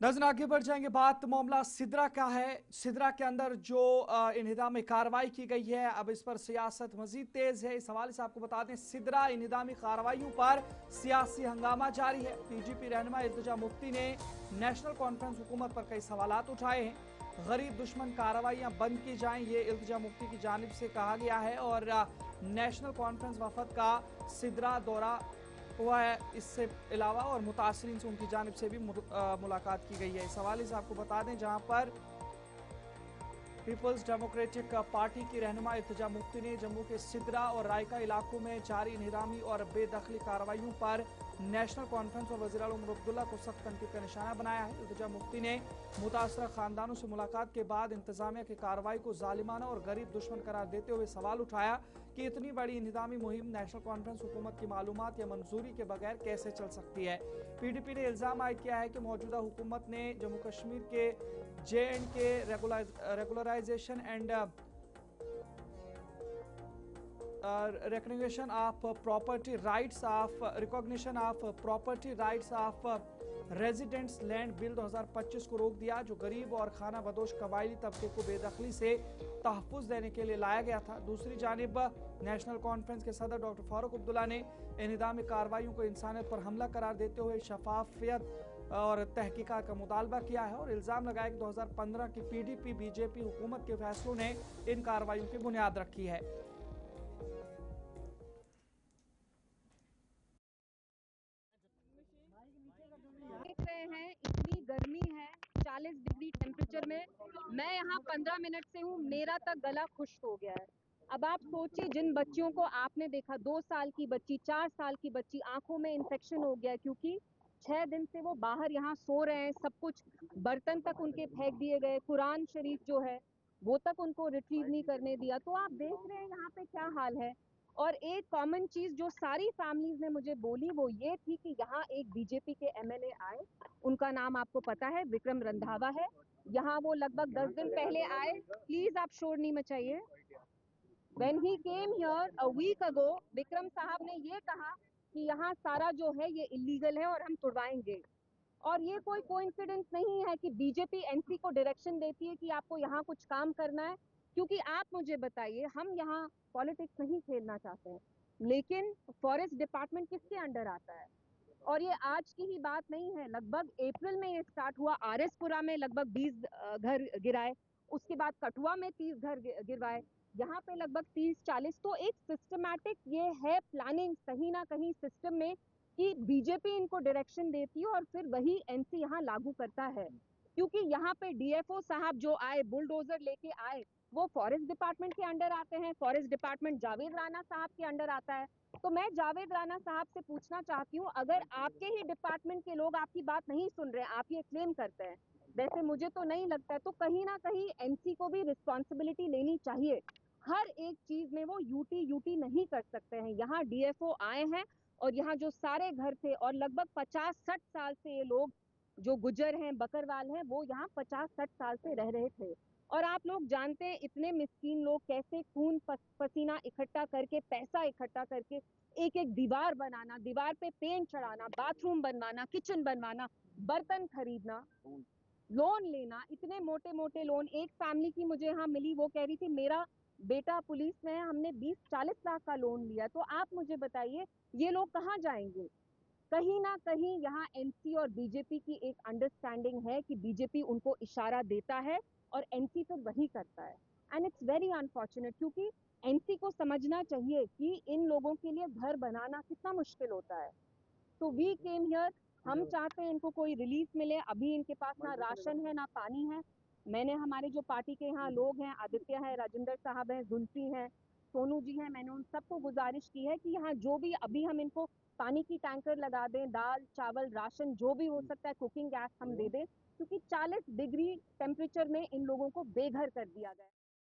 नजर आगे बढ़ जाएंगे। बात मामला सिदरा का है। सिदरा के अंदर जो इन्हिदामी कार्रवाई की गई है, अब इस पर सियासत मजीद तेज है। इस हवाले से आपको बता दें, सिदरा इन्हिदामी कार्रवाइयों पर सियासी हंगामा जारी है। पीजीपी रहनुमा इल्तिजा मुफ्ती ने नेशनल कॉन्फ्रेंस हुकूमत पर कई सवाल उठाए हैं। गरीब दुश्मन कार्रवाइयां बंद की जाएं, ये इल्तिजा मुफ्ती की जानिब से कहा गया है। और नेशनल कॉन्फ्रेंस वफद का सिदरा दौरा हुआ है। इससे अलावा और मुतासरीन से उनकी जानिब से भी मुलाकात की गई है। इस हवाले से आपको बता दें, जहां पर पीपल्स डेमोक्रेटिक पार्टी की रहनुमा इल्तिजा मुफ्ती ने जम्मू के सिदरा और रायका इलाकों में जारी निगरानी और बेदखली कार्रवाइयों पर नेशनल कॉन्फ्रेंस और वज़ीर आला उमर अब्दुल्ला को सख्त तनकीद का निशाना बनाया है। इल्तिजा मुफ्ती ने मुतासरा खानदानों से मुलाकात के बाद इंतजामिया की कार्रवाई को जालिमाना और गरीब दुश्मन करार देते हुए सवाल उठाया कि इतनी बड़ी इंतजामी मुहिम नेशनल कॉन्फ्रेंस हुकूमत की मालूमात या मंजूरी के बगैर कैसे चल सकती है। पीडीपी ने इल्ज़ाम आयद किया है कि मौजूदा हुकूमत ने जम्मू कश्मीर के J&K regularization and recognition of property rights of residents land bill 2025 को रोक दिया, जो गरीब और खाना बदोश कबायली तबके को बेदखली से तहफ़्फ़ुज़ देने के लिए लाया गया था। दूसरी जानिब नेशनल कॉन्फ्रेंस के सदर डॉक्टर फारूक अब्दुल्ला ने इन्हिदामी कार्रवाइयों को इंसानियत पर हमला करार देते हुए शफाफियत और तहकीकात का मुतालबा किया है और इल्ज़ाम लगाया कि 2015 की पीडीपी बीजेपी हुकूमत के फैसलों ने इन कार्रवाइयों की बुनियाद रखी है। देख रहे हैं इतनी गर्मी है, 40 डिग्री टेम्परेचर में। मैं यहाँ 15 मिनट से हूँ, मेरा तक गला खुश्क हो गया है। अब आप सोचिए, जिन बच्चियों को आपने देखा, 2 साल की बच्ची, 4 साल की बच्ची, आंखों में इन्फेक्शन हो गया क्योंकि 6 दिन से वो बाहर यहाँ सो रहे हैं। सब कुछ, बर्तन तक उनके फेंक दिए गए, कुरान शरीफ जो है वो तक उनको रिट्रीव नहीं करने दिया। तो आप देख रहे हैं यहाँ पे क्या हाल है। और एक कॉमन चीज जो सारी फैमिलीज ने मुझे बोली वो ये थी कि यहाँ एक बीजेपी के एमएलए आए, उनका नाम आपको पता है, विक्रम रंधावा है। यहाँ वो लगभग 10 दिन पहले आए। प्लीज आप शोर नहीं मचाइए। When he came here a week ago, Vikram साहब ने ये कहा कि यहाँ सारा जो है ये इलीगल है और हम तुड़वाएंगे। और ये कोई कोइंसिडेंस नहीं है कि बीजेपी एनसी को डायरेक्शन देती है कि आपको यहाँ कुछ काम करना है। क्योंकि आप मुझे बताइए, हम यहाँ पॉलिटिक्स नहीं खेलना चाहते हैं, लेकिन फॉरेस्ट डिपार्टमेंट किसके अंडर आता है? और ये आज की ही बात नहीं है, लगभग अप्रैल में ये स्टार्ट हुआ। आरएसपुरा में लगभग 20 घर गिराए, उसके बाद कठुआ में 30 घर गिरवाए, यहाँ पे लगभग 30-40। तो एक सिस्टमैटिक ये है प्लानिंग कहीं ना कहीं सिस्टम में कि बीजेपी इनको डायरेक्शन देती है और फिर वही एनसी यहाँ लागू करता है। क्योंकि यहाँ पे डीएफओ साहब जो आए, बुलडोजर लेके आए, वो फॉरेस्ट डिपार्टमेंट के अंडर आते हैं। फॉरेस्ट डिपार्टमेंट जावेद राणा साहब के अंडर आता है। तो मैं जावेद राणा साहब से पूछना चाहती हूँ, अगर आपके ही डिपार्टमेंट के लोग आपकी बात नहीं सुन रहे, आप ये क्लेम करते हैं, वैसे मुझे तो नहीं लगता है, तो कहीं ना कहीं एनसी को भी रिस्पॉन्सिबिलिटी लेनी चाहिए। हर एक चीज में वो यूटी यूटी नहीं कर सकते हैं। यहाँ डीएफओ आए हैं और यहाँ जो सारे घर थे, और लगभग 50-60 साल से ये लोग जो गुजर हैं, बकरवाल हैं, वो यहाँ 50-60 साल से रह रहे थे। और आप लोग जानते हैं इतने मिस्कीन लोग कैसे खून पसीना इकट्ठा करके, पैसा इकट्ठा करके एक एक दीवार बनाना, दीवार पे पेंट चढ़ाना, बाथरूम बनवाना, किचन बनवाना, बर्तन खरीदना, लोन लेना, इतने मोटे मोटे लोन। एक फैमिली की मुझे यहाँ मिली, वो कह रही थी मेरा बेटा पुलिस में है, हमने 20-40 लाख का लोन लिया। तो आप मुझे बताइए ये लोग कहाँ जाएंगे? कहीं ना कहीं यहाँ एनसी और बीजेपी की एक अंडरस्टैंडिंग है कि बीजेपी उनको इशारा देता है और एनसी फिर वही करता है। एंड इट्स वेरी अनफॉर्चुनेट, क्योंकि एनसी को समझना चाहिए कि इन लोगों के लिए घर बनाना कितना मुश्किल होता है। तो वी केम हियर, हम चाहते हैं इनको कोई रिलीफ मिले। अभी इनके पास ना राशन है ना पानी है। मैंने, हमारे जो पार्टी के यहाँ लोग हैं, आदित्य है, राजेंद्र साहब हैं, जुल्फी हैं, सोनू जी हैं, मैंने उन सबको गुजारिश की है कि यहाँ जो भी अभी हम इनको पानी की टैंकर लगा दें, दाल चावल राशन जो भी हो सकता है, कुकिंग गैस हम दे दें, क्योंकि 40 डिग्री टेम्परेचर में इन लोगों को बेघर कर दिया गया है।